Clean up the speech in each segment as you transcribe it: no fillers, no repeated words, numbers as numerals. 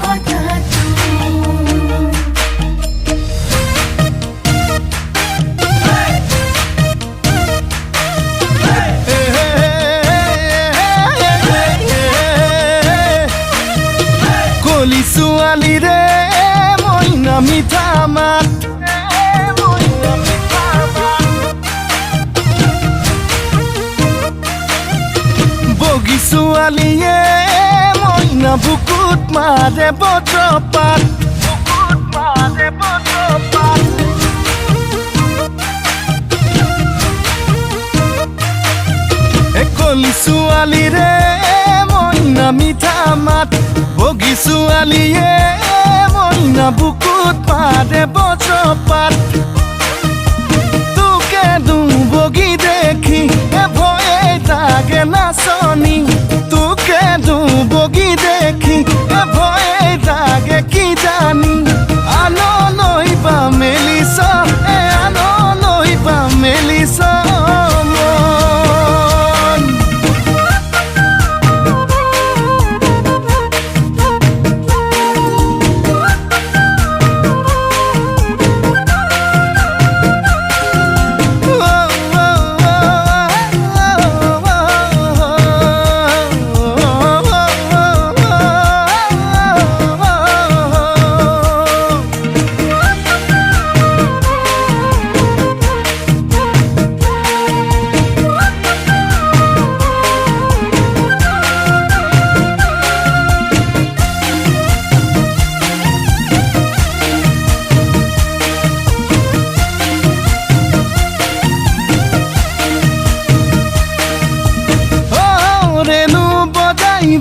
কথাটো কলি ছোৱালীৰে মইনা মিঠা মাত বগী ছোৱালীয়ে মইনা বুকুত মাৰে বজ্ৰপাত কলি ছোৱালীৰে মইনা মিঠা মাত বগী ছোৱালীয়ে মইনা বুকুত মাৰে বজ্ৰপাত তোকে বগী দেখি ভয়ে লাগে নাচনি তোকে বগী দেখি ভয়ে লাগে কি জানি আনলৈ বা মেলিছ আনলৈ বা মেলিছ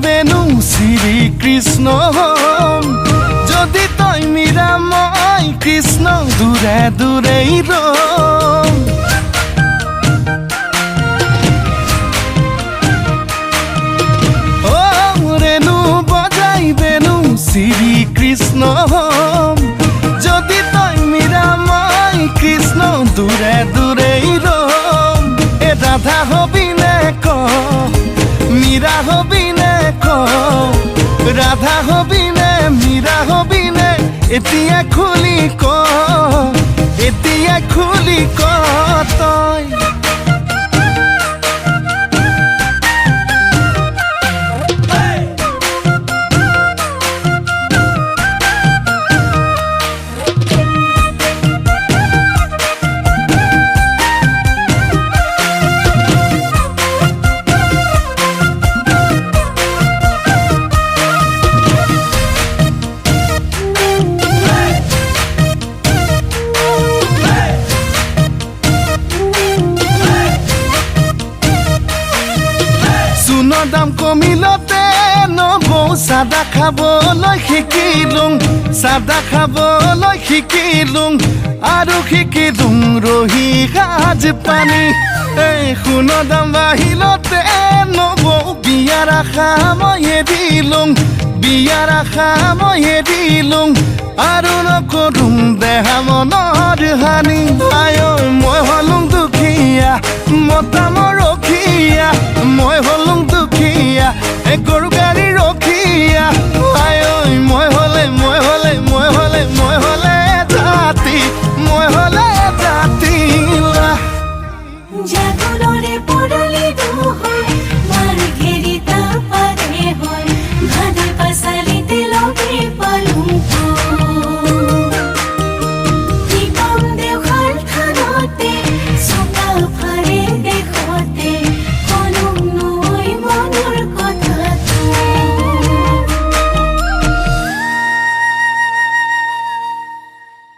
বেনু শ্ৰী কৃষ্ণ যদি তই মীৰা মই কৃষ্ণ দূৰে দূৰেই ৰম ৰেণু বজাই বেনু শ্ৰী কৃষ্ণ যদি তই মীৰা মই কৃষ্ণ দূৰে দূৰেই ৰম এ ৰাধা হবিনে ক মীৰা হবিনে রাধা হবিনে মীরা হবিনে এতিয়া খুলি ক তই দাম কমিলতে নবৌ চাদা খাবলৈ শিকিলোঁ আৰু শিকিলোঁ ৰহি সাজ পানী সোণৰ দাম বাঢ়িলতে নবৌ বিয়াৰ আশা মই এৰিলোঁ আৰু নকৰোঁ দেহা মনৰ হানি আই মই হলোঁ দুখীয়া মতা মৰখীয়া মই হলোঁ দুখীয়া